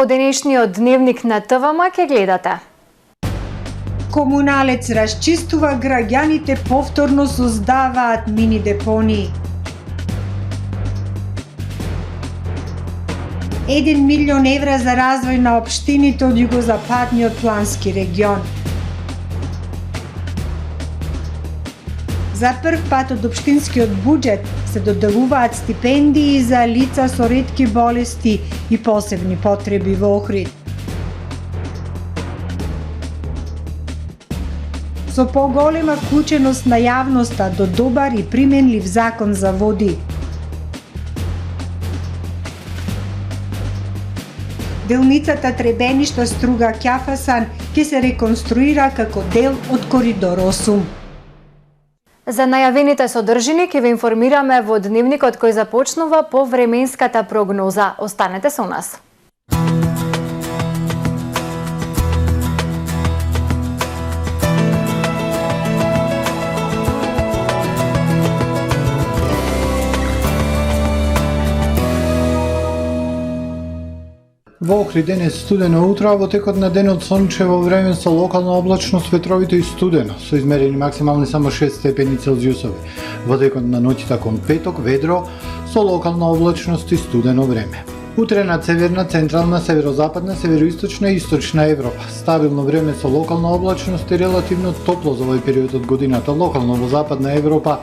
Во денешниот дневник на ТВМ ќе гледате. Комуналец расчистува, граѓаните повторно создаваат мини депонии. 1 милион евра за развој на општините од југозападниот плански регион. За прв пат од општинскиот буџет се доделуваат стипендии за лица со ретки болести и посебни потреби во Охрид. Со поголема вклученост на јавноста до добар и применлив закон за води. Делницата Требеништа-Струга-Ќафасан ќе се реконструира како дел од Коридор 8. За најавените содржини ќе ве информираме во дневникот кој започнува по временската прогноза. Останете со нас. Во Охрид денес студено утро, а во текот на денот сончево време со локална облачност, ветровито и студено, со измерени максимални само 6 степени Целзиусови. Во текот на ноќта кон петок ведро со локална облачност и студено време. Утре на северна, централна, северозападна, североисточна и источна Европа. Стабилно време со локална облачност и релативно топло за овој период од годината. Локално во западна Европа,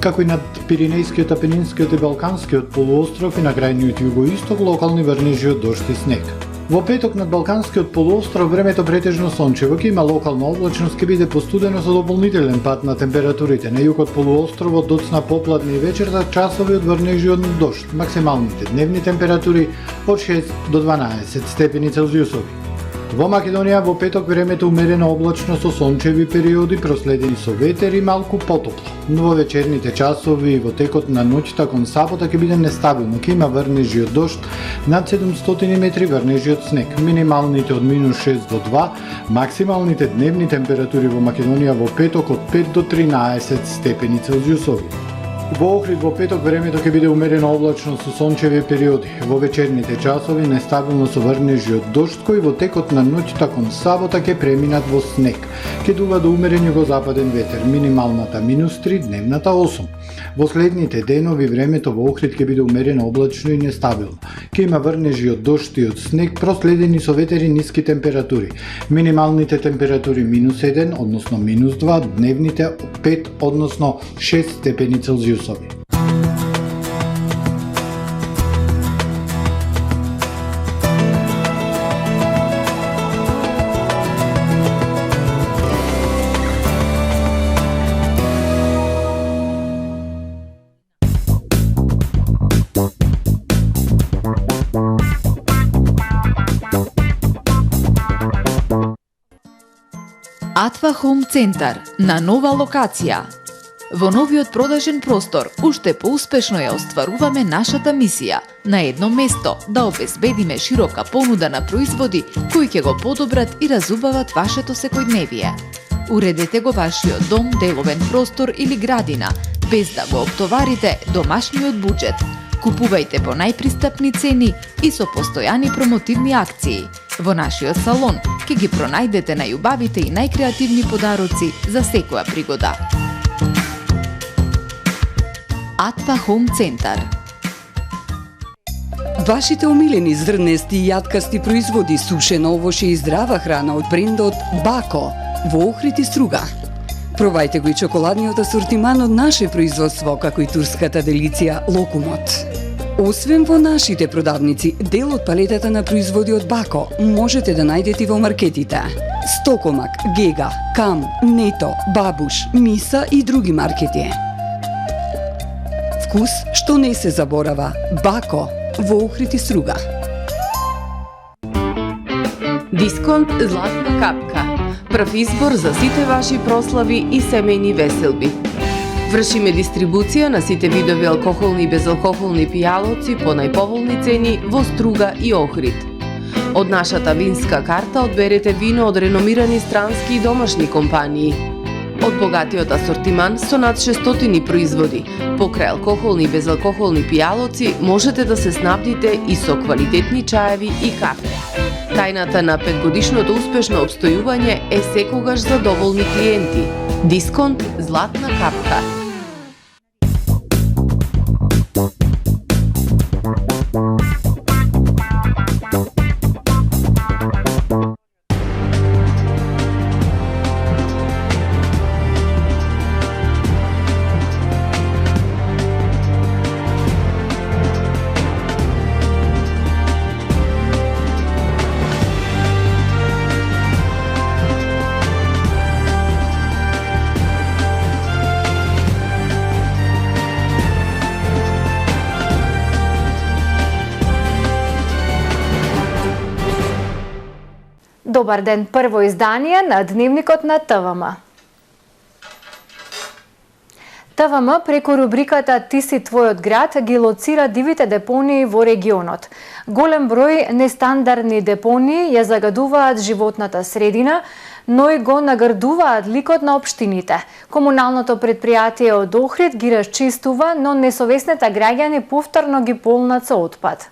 како и над Пиринејскиот, Апенинскиот и Балканскиот полуостров и на крајниот југоисток, локални врнежи од дожд и снег. Во петок над Балканскиот полуостров времето претежно сончево, ќе има локална облачност, ќе биде постудено со дополнителен пат на температурите. На југот полуостровот доцна попладне и вечерта часови од врнежи од дожд. Максималните дневни температури од 6 до 12 степени Целзиусови. Во Македонија во петок времето умерено облачно со сончеви периоди, проследени со ветер и малку потопло. Но во вечерните часови и во текот на ноќта кон сабота ќе биде нестабилно, ќе има врнежи од дожд над 700 метри, врнежи од снег. Минималните од -6 до 2, максималните дневни температури во Македонија во петок од 5 до 13 степени Целзиусови. Во Охрид во петок времето ќе биде умерено облачно со сончеви периоди. Во вечерните часови нестабилно со врнежи од дожд кои во текот на ноќта кон сабота ќе преминат во снег. Ќе дува до умерен југозападен ветер, минималната -3, дневната 8. Во следните денови времето во Охрид ќе биде умерено облачно и нестабилно. Ќе има врнежи од дожд и од снег, проследени со ветер и ниски температури. Минималните температури -1, односно -2, дневните 5, односно 6 степени Целзиусови. Атва Хоум Центар на нова локација. Во новиот продажен простор уште поуспешно ја остваруваме нашата мисија на едно место да обезбедиме широка понуда на производи кои ќе го подобрат и разубават вашето секојдневие. Уредете го вашиот дом, деловен простор или градина без да го оптоварите домашниот буџет. Купувајте по најпристапни цени и со постојани промотивни акции. Во нашиот салон ќе ги пронајдете најубавите и најкреативни подароци за секоја пригода. Атва Хоум Центар. Вашите омилени зрнести и јаткасти производи, сушено овоше и здрава храна од брендот Бако во Охрид и Струга. Пробајте го и чоколадниот асортиман од наше производство, како и турската делиција Локумот. Освен во нашите продавници, дел од палетата на производи од Бако можете да најдете во маркетите Стокомак, Гега, Кам, Нето, Бабуш, Миса и други маркети. Вкус што не се заборава. Бако во Охрид и Струга. Дисконт Златна капка. Прв избор за сите ваши прослави и семејни веселби. Вршиме дистрибуција на сите видови алкохолни и безалкохолни пијалоци по најповолни цени во Струга и Охрид. Од нашата винска карта одберете вино од реномирани странски и домашни компании. Од богатиот асортиман со над 600 производи, покрај алкохолни и безалкохолни пијалоци, можете да се снабдите и со квалитетни чаеви и кафе. Тајната на 5-годишното успешно обстојување е секогаш задоволни клиенти. Дисконт Златна капка. Добар ден, прво издание на Дневникот на ТВМ. ТВМ преку рубриката Ти си твојот град ги лоцира дивите депонии во регионот. Голем број нестандардни депонии ја загадуваат животната средина, но и го наградуваат ликот на општините. Комуналното предпријатие од Охрид ги расчистува, но несовесните граѓани повторно ги полнат со отпад.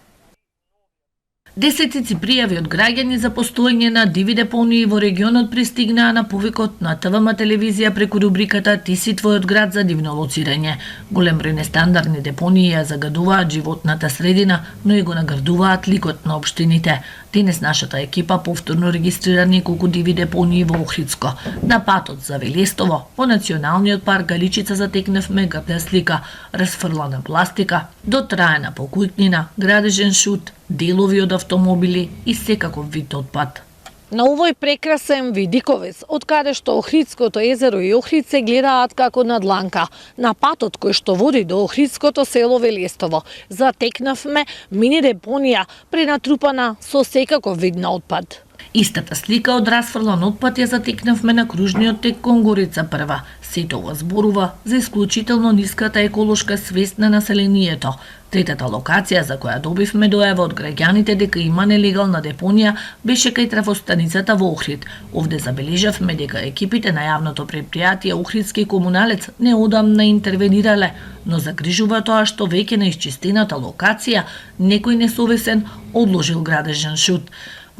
Десетици пријави од граѓани за постоење на диви депонии во регионот пристигнаа на повикот на ТВМ телевизија преку рубриката Ти си твојот град за дивно лоцирање. Голем број нестандардни депонии ја загадуваат животната средина, но и го наградуваат ликот на општините. Денес нашата екипа повторно регистрира неколку диви депонии во Охридско. На патот за Велестово, во Националниот парк Галичица затекнавме грда слика, расфрлана пластика, дотраена покујкнина, градежен шут, делови од автомобили и секаков вид отпад. На овој прекрасен видиковец, од каде што Охридското езеро и Охрид се гледаат како на дланка, на патот кој што води до Охридското село Велестово, затекнавме мини депонија пренатрупана со секаков вид на отпад. Истата слика од расфрлан отпад ја затекнавме на кружниот тек кон Горица прва. Сето ова зборува за исклучително ниската еколошка свест на населението. Третата локација за која добивме дојава од граѓаните дека има нелегална депонија беше кај трафостаницата во Охрид. Овде забележавме дека екипите на јавното предпријатие Охридски комуналец неодамна интервенирале, но загрижува тоа што веќе на исчистената локација некој несовесен одложил градежен шут.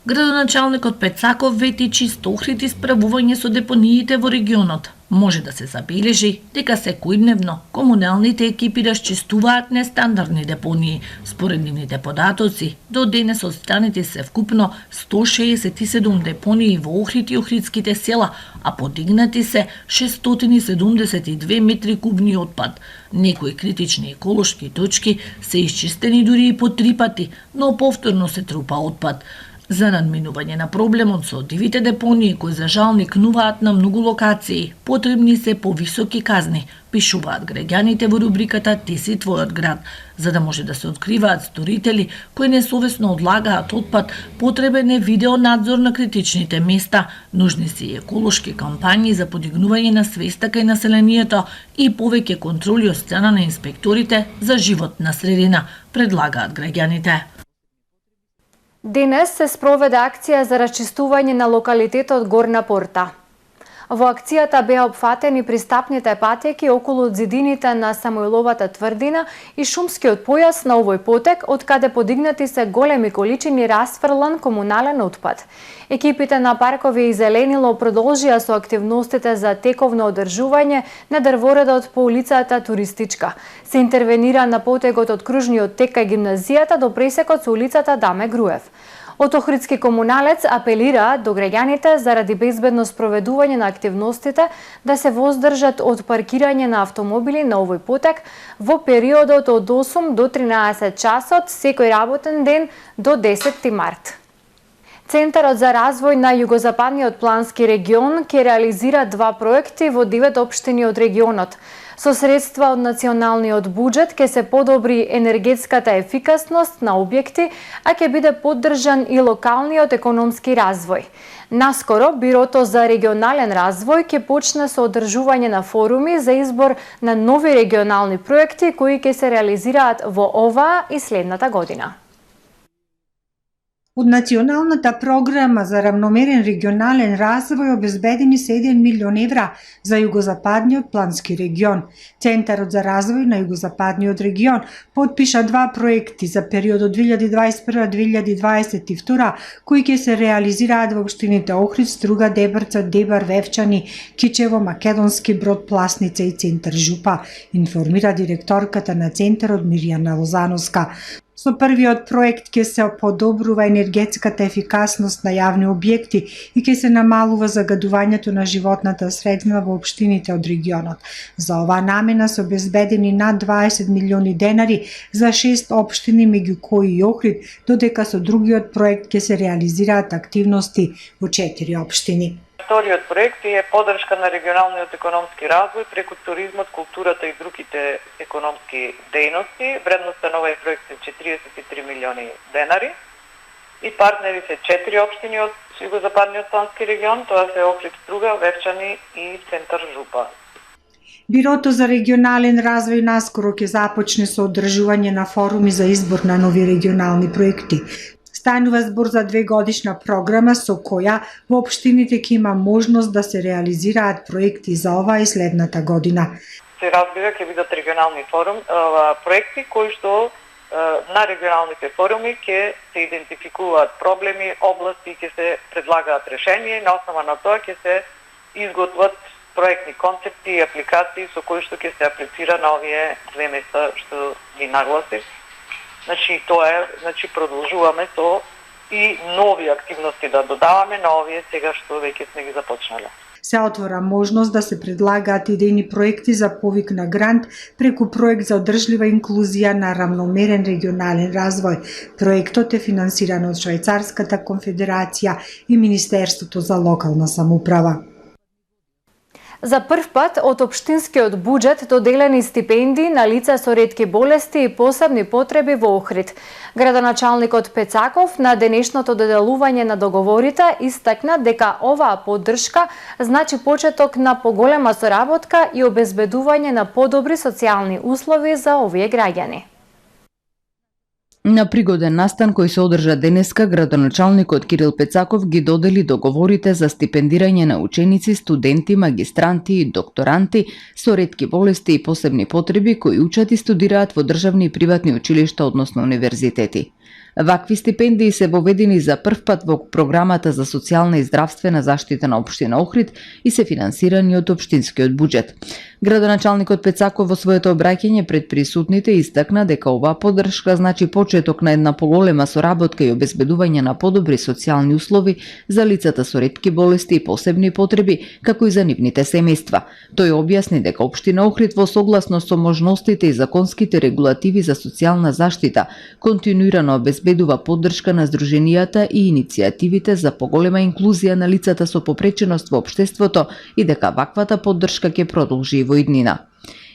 Градоначалникот Пецаков вети чисто Охрид исправување со депониите во регионот. Може да се забележи дека секојдневно комуналните екипи расчистуваат нестандардни депонии. Според нивните податоци, до денес отстранети се вкупно 167 депонии во Охрид и Охридските села, а подигнати се 672 метри кубни отпад. Некои критични еколошки точки се исчистени дури и по 3 пати, но повторно се трупа отпад. За надминување на проблемот со дивите депонии кои за жал никнуваат на многу локации, потребни се повисоки казни, пишуваат граѓаните во рубриката Ти си твојот град. За да може да се откриваат сторители кои несовесно одлагаат отпад, потребен е видеонадзор на критичните места, нужни се и еколошки кампањи за подигнување на свеста кај населението и повеќе контроли од страна на инспекторите за животна средина, предлагаат граѓаните. Денес се спроведе акција за расчистување на локалитетот Горна Порта. Во акцијата беа опфатени пристапните патеки околу зидините на Самоиловата тврдина и шумскиот појас на овој потек, од каде подигнати се големи количини расфрлан комунален отпад. Екипите на Паркови и Зеленило продолжија со активностите за тековно одржување на дрворедот по улицата Туристичка. Се интервенира на потегот од кружниот тек кај гимназијата до пресекот со улицата Даме Груев. Од Охридски комуналец апелираат до граѓаните заради безбедно спроведување на активностите да се воздржат од паркирање на автомобили на овој потек во периодот од 8 до 13 часот секој работен ден до 10 март. Центарот за развој на југозападниот плански регион ќе реализира 2 проекти во 9 општини од регионот. Со средства од националниот буџет ќе се подобри енергетската ефикасност на објекти, а ќе биде поддржан и локалниот економски развој. Наскоро, Бирото за регионален развој ќе почне со одржување на форуми за избор на нови регионални проекти кои ќе се реализираат во оваа и следната година. Од Националната програма за равномерен регионален развој обезбедени се 1 милион евра за југозападниот плански регион. Центарот за развој на југозападниот регион потпиша 2 проекти за периодот 2021-2022 кои ќе се реализираат во општините Охрид, Струга, Дебрца, Дебар, Вевчани, Кичево, Македонски Брод, Пласница и Центар Жупа, информира директорката на центарот Мирјана Лозановска. Со првиот проект ќе се подобрува енергетската ефикасност на јавни објекти и ќе се намалува загадувањето на животната средина во општините од регионот. За оваа намена се обезбедени над 20 милиони денари за 6 општини, меѓу кои и Охрид, додека со другиот проект ќе се реализираат активности во 4 општини. Вториот проект е поддршка на регионалниот економски развој преку туризмот, културата и другите економски дејности. Вредноста на овој проект е 43 милиони денари и партнери се 4 општини од југозападниот плански регион, тоа се Охрид, Струга, Вевчани и Центар Жупа. Бирото за регионален развој наскоро ќе започне со одржување на форуми за избор на нови регионални проекти. Станува збор за 2-годишна програма со која во општините ќе има можност да се реализираат проекти за оваа и следната година. Се разбира ќе бидат регионални проекти кои што на регионалните форуми ќе се идентификуваат проблеми, области, ќе се предлагаат решенија и на основа на тоа ќе се изготват проектни концепти и апликации со кои што ќе се аплицира на овие 2 места што ги нагласив. Значи тоа е, продолжуваме со и нови активности да додаваме на овие сега што веќе сме ги започнале. Се отвора можност да се предлагаат идејни проекти за повик на грант преку проект за одржлива инклузија на равномерен регионален развој. Проектот е финансиран од Швајцарската конфедерација и Министерството за локална самоуправа. За прв пат од општинскиот буџет доделени стипендии на лица со ретки болести и посебни потреби во Охрид. Градоначалникот Пецаков на денешното доделување на договорите истакна дека оваа поддршка значи почеток на поголема соработка и обезбедување на подобри социјални услови за овие граѓани. На пригоден настан кој се одржа денеска, градоначалникот Кирил Пецаков ги додели договорите за стипендирање на ученици, студенти, магистранти и докторанти со ретки болести и посебни потреби кои учат и студираат во државни и приватни училишта, односно универзитети. Вакви стипендии се воведени за прв пат во програмата за социјална и здравствена заштита на општина Охрид и се финансирани од општинскиот буџет. Градоначалникот Пецаков во своето обраќање пред присутните истакна дека оваа поддршка значи почеток на една поголема соработка и обезбедување на подобри социјални услови за лицата со ретки болести и посебни потреби, како и за нивните семејства. Тој објасни дека општина Охрид во согласност со можностите и законските регулативи за социјална заштита континуирано обезбедува поддршка на здруженијата и иницијативите за поголема инклузија на лицата со попреченост во општеството и дека ваквата поддршка ќе продолжи во иднина.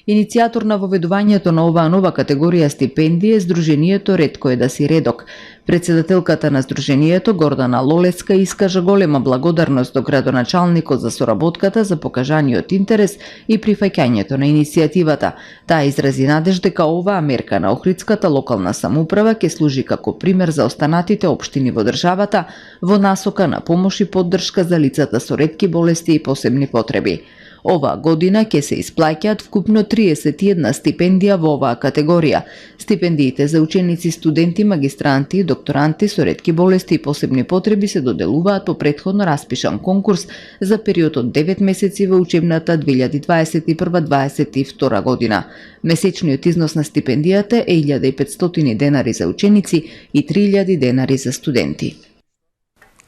Иницијатор на воведувањето на оваа нова категорија стипендии е Здруженијето Ретко е да си редок. Председателката на Здруженијето Гордана Лолеска искажа голема благодарност до градоначалникот за соработката, за покажаниот интерес и прифаќањето на иницијативата. Таа изрази надеж дека оваа мерка на Охридската локална самоуправа ќе служи како пример за останатите општини во државата во насока на помош и поддршка за лицата со ретки болести и посебни потреби. Оваа година ќе се исплаќаат вкупно 31 стипендија во оваа категорија. Стипендиите за ученици, студенти, магистранти и докторанти со ретки болести и посебни потреби се доделуваат по претходно распишан конкурс за период од 9 месеци во учебната 2021-2022 година. Месечниот износ на стипендијата е 1500 денари за ученици и 3000 денари за студенти.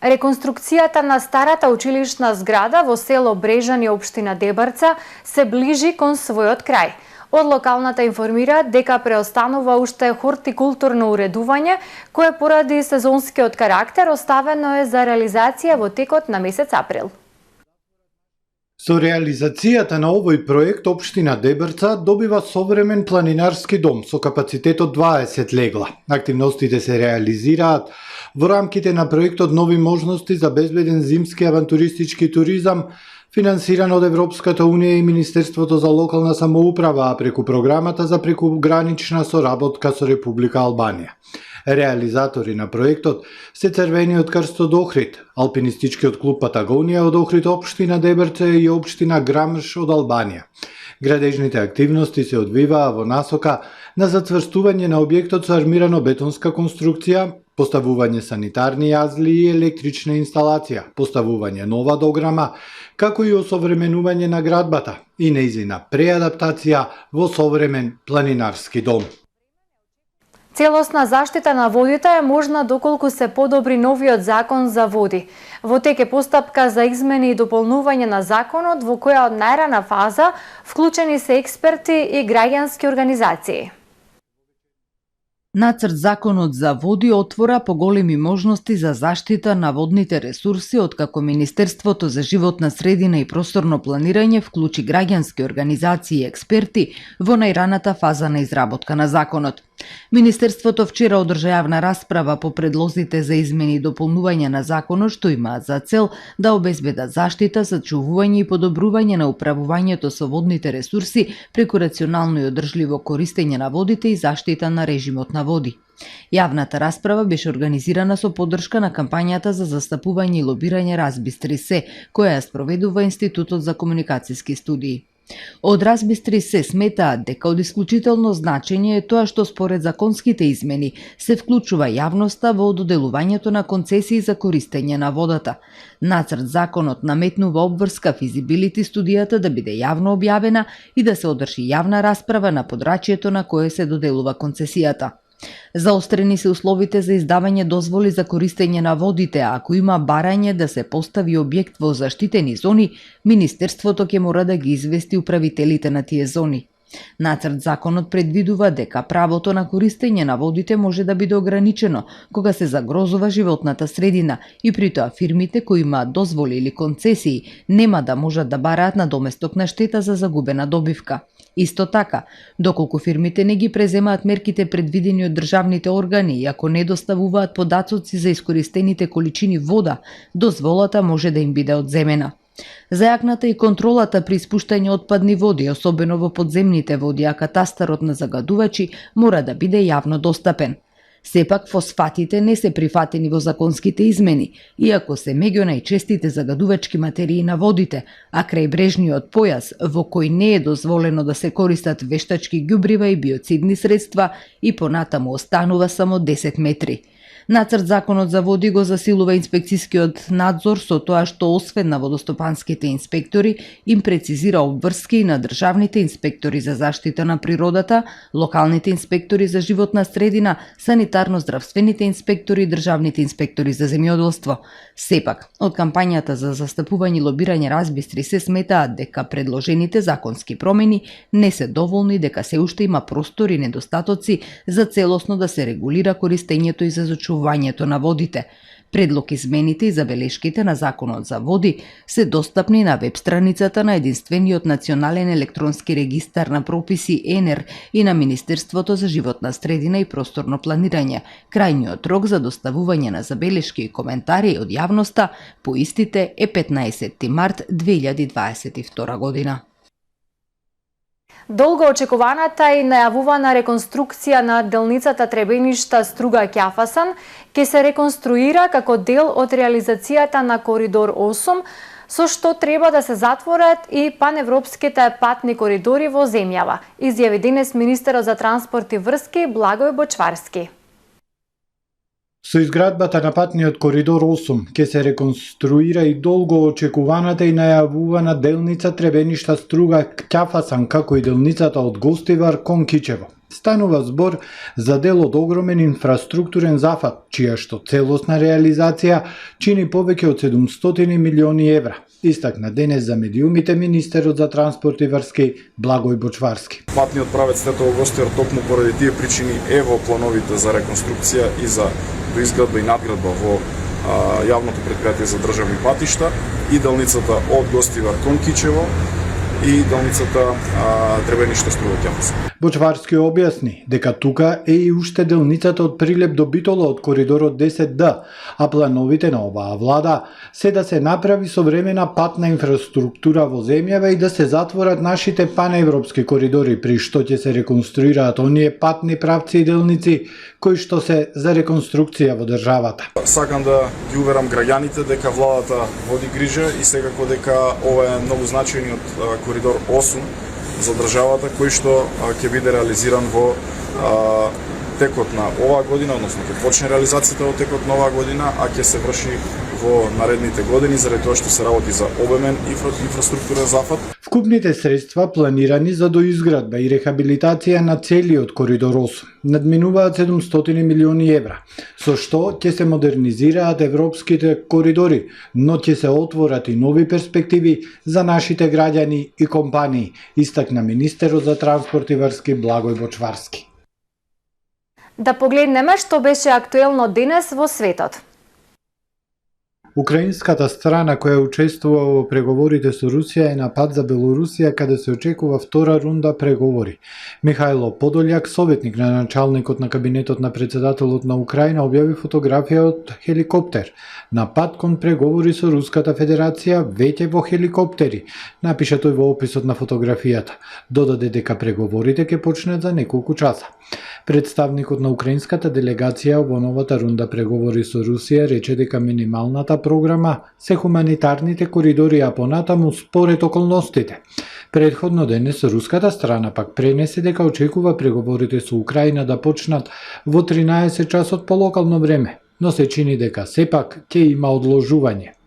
Реконструкцијата на старата училишна зграда во село Брежани, општина Дебарца, се ближи кон својот крај. Од локалната информираат дека преостанува уште хортикултурно уредување, кое поради сезонскиот карактер оставено е за реализација во текот на месец април. Со реализацијата на овој проект, општина Дебрца добива современ планинарски дом со капацитет од 20 легла. Активностите се реализираат во рамките на проектот Нови можности за безбеден зимски авантуристички туризам, финансиран од Европската Унија и Министерството за локална самоуправа, а преку програмата за прекугранична соработка со Република Албанија. Реализатори на проектот се Црвениот крст од Охрид, Алпинистичкиот клуб Патагонија од Охрид, општина Дебрце и општина Грамш од Албанија. Градежните активности се одвиваа во насока на зацврстување на објектот со армирано бетонска конструкција, поставување санитарни јазли и електрична инсталација, поставување нова дограма, како и осовременување на градбата и нејзина преадаптација во современ планинарски дом. Целосна заштита на водите е можна доколку се подобри новиот закон за води. Во тек е постапка за измени и дополнување на законот, во која од најрана фаза вклучени се експерти и граѓански организации. Нацрт законот за води отвора поголеми можности за заштита на водните ресурси, откако Министерството за животна средина и просторно планирање вклучи граѓански организации и експерти во најраната фаза на изработка на законот. Министерството вчера одржа јавна расправа по предлозите за измени и дополнување на законот, што имаат за цел да обезбедат заштита, сачувување и подобрување на управувањето со водните ресурси преку рационално и одржливо користење на водите и заштита на режимот на води. Јавната расправа беше организирана со поддршка на кампањата за застапување и лобирање Разбистри се, која ја спроведува Институтот за комуникацијски студии. Од Разбистри се сметаат дека од исклучително значење е тоа што според законските измени се вклучува јавноста во доделувањето на концесии за користење на водата. Нацрт законот наметнува обврска физибилити студијата да биде јавно објавена и да се одржи јавна расправа на подрачјето на кое се доделува концесијата. Заострени се условите за издавање дозволи за користење на водите, а ако има барање да се постави објект во заштитени зони, Министерството ќе мора да ги извести управителите на тие зони. Нацрт законот предвидува дека правото на користење на водите може да биде ограничено кога се загрозува животната средина и при тоа фирмите кои имаат дозволи или концесии нема да можат да бараат надоместок на штета за загубена добивка. Исто така, доколку фирмите не ги преземаат мерките предвидени од државните органи и ако не доставуваат податоци за искористените количини вода, дозволата може да им биде одземена. Зајакната и контролата при испуштање отпадни води, особено во подземните води, а катастарот на загадувачи мора да биде јавно достапен. Сепак фосфатите не се прифатени во законските измени, иако се меѓу најчестите загадувачки материи на водите, а крајбрежниот појас во кој не е дозволено да се користат вештачки ѓубрива и биоцидни средства и понатаму останува само 10 метри. Нацрт законот за води го засилува инспекцискиот надзор со тоа што освен на водостопанските инспектори им прецизира обврски на државните инспектори за заштита на природата, локалните инспектори за животна средина, санитарно-здравствените инспектори и државните инспектори за земјоделство. Сепак, од кампањата за застапување и лобирање Разбистри се сметаат дека предложените законски промени не се доволни, дека се уште има простор и недостатоци за целосно да се регулира користењето и зачувувањето на водите. Предлог измените и забелешките на Законот за води се достапни на веб страницата на единствениот национален електронски регистар на прописи ЕНЕР и на Министерството за животна средина и просторно планирање. Крајниот рок за доставување на забелешки и коментари од јавноста по истите е 15 март 2022 година. Долго очекуваната и најавувана реконструкција на делницата Требеништа Струга Ќафасан ќе се реконструира како дел од реализацијата на Коридор 8, со што треба да се затворат и паневропските патни коридори во земјава, изјави денес министерот за транспорт и врски Благој Бочварски. Со изградбата на патниот коридор 8 ќе се реконструира и долго очекуваната и најавувана делница Требеништа Струга Ќафасан, како и делницата од Гостивар кон Кичево. Станува збор за дел од огромен инфраструктурен зафат, чија што целосна реализација чини повеќе од 700 милиони евра, истакна денес за медиумите министерот за транспорт и врски Благој Бочварски. Патниот правец Тетово Гостивар токму поради тие причини е во плановите за реконструкција и за доизградба и надградба во јавното претпријатие за државни патишта и делницата од Гостивар кон Кичево и делницата Требеништа Струга Ќафасан. Бочварски објасни дека тука е и уште делницата од Прилеп до Битола од коридорот 10Д, а плановите на оваа влада се да се направи современа патна инфраструктура во земјава и да се затворат нашите паневропски коридори, при што ќе се реконструираат оние патни правци и делници кои што се за реконструкција во државата. Сакам да ги уверам граѓаните дека владата води грижа и секако дека ова е многу значајниот коридор 8 за државата, кој што ќе биде реализиран во текот на оваа година, односно ќе почне реализацијата во текот на оваа година, а ќе се врши во наредните години, заради тоа што се работи за обемен инфраструктура зафат. Вкупните средства планирани за доизградба и рехабилитација на целиот коридор 8 надминуваат 700 милиони евра, со што ќе се модернизираат европските коридори, но ќе се отворат и нови перспективи за нашите граѓани и компании, истакна министерот за транспорт и врски Благој Бочварски. Да погледнеме што беше актуелно денес во светот. Украинската страна која учествува во преговорите со Русија е на пат за Белорусија, каде се очекува втора рунда преговори. Михајло Подољак, советник на началникот на кабинетот на председателот на Украина, објави фотографија од хеликоптер на пат кон преговори со Руската Федерација, веќе во хеликоптери, напиша тој во описот на фотографијата. Додаде дека преговорите ќе почнат за неколку часа. Представникот на украинската делегација во новата рунда преговори со Русија рече дека минималната програма се хуманитарните коридори, а понатаму според околностите. Предходно денес руската страна пак пренесе дека очекува преговорите со Украина да почнат во 13 часот по локално време, но се чини дека сепак ќе има одложување.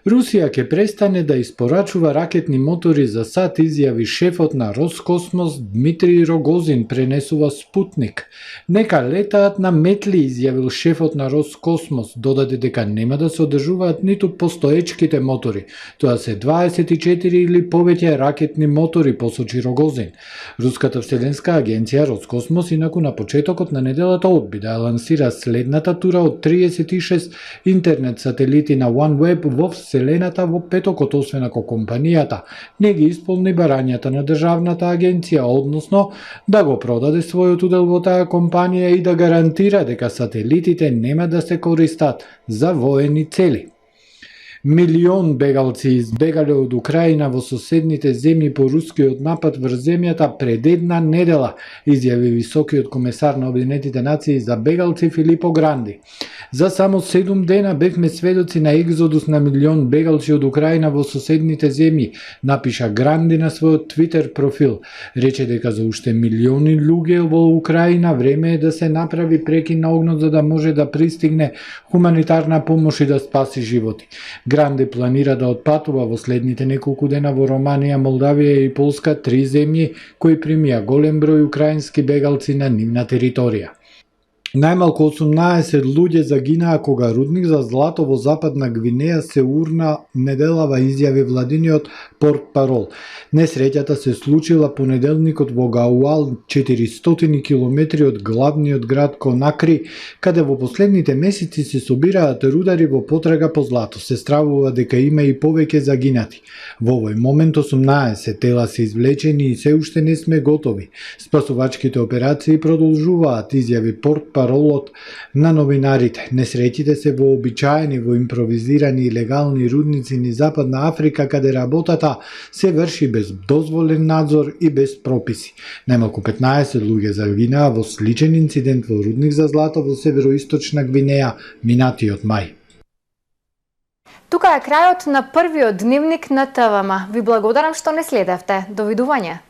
Русија ќе престане да испорачува ракетни мотори за САД, изјави шефот на Роскосмос Дмитрий Рогозин, пренесува Спутник. Нека летаат на метли, изјавил шефот на Роскосмос, додаде дека нема да се одржуваат ниту постоечките мотори. Тоа се 24 или повеќе ракетни мотори, посочи Рогозин. Руската вселенска агенција Роскосмос инаку на почетокот на неделата одби да лансира следната тура од 36 интернет сателити на OneWeb во Вселената во петокот, освен ако компанијата не ги исполни барањата на државната агенција, односно да го продаде својот удел во таа компанија и да гарантира дека сателитите нема да се користат за воени цели. Милион бегалци избегале од Украина во соседните земји по рускиот напад врз земјата пред една недела, изјави високиот комесар на Обединетите нации за бегалци Филипо Гранди. За само 7 дена бевме сведоци на екзодус на милион бегалци од Украина во соседните земји, напиша Гранди на својот Твитер профил. Рече дека за уште милиони луѓе во Украина време е да се направи прекин на огнот за да може да пристигне хуманитарна помош и да спаси животи. Гранди планира да отпатува во следните неколку дена во Романија, Молдавија и Полска, 3 земји кои примија голем број украински бегалци на нивна територија. Најмалку 18 луѓе загинаа кога рудник за злато во Западна Гвинеја се урна неделава, изјави владиниот портпарол. Несреќата се случила понеделникот во Гауал, 400 километри од главниот град Конакри, каде во последните месеци се собираат рудари во потрага по злато. Се стравува дека има и повеќе загинати. Во овој момент 18 тела се извлечени и се уште не сме готови. Спасувачките операции продолжуваат, изјави портпаролот на новинарите. Несреќите се вообичаени во импровизирани и легални рудници низ Западна Африка, каде работата се врши без дозволен надзор и без прописи. Најмалку 15 луѓе загинаа во сличен инцидент во рудник за злато во североисточна Гвинеја минатиот мај. Тука е крајот на првиот дневник на ТВМ. Ви благодарам што не следевте. Довидување.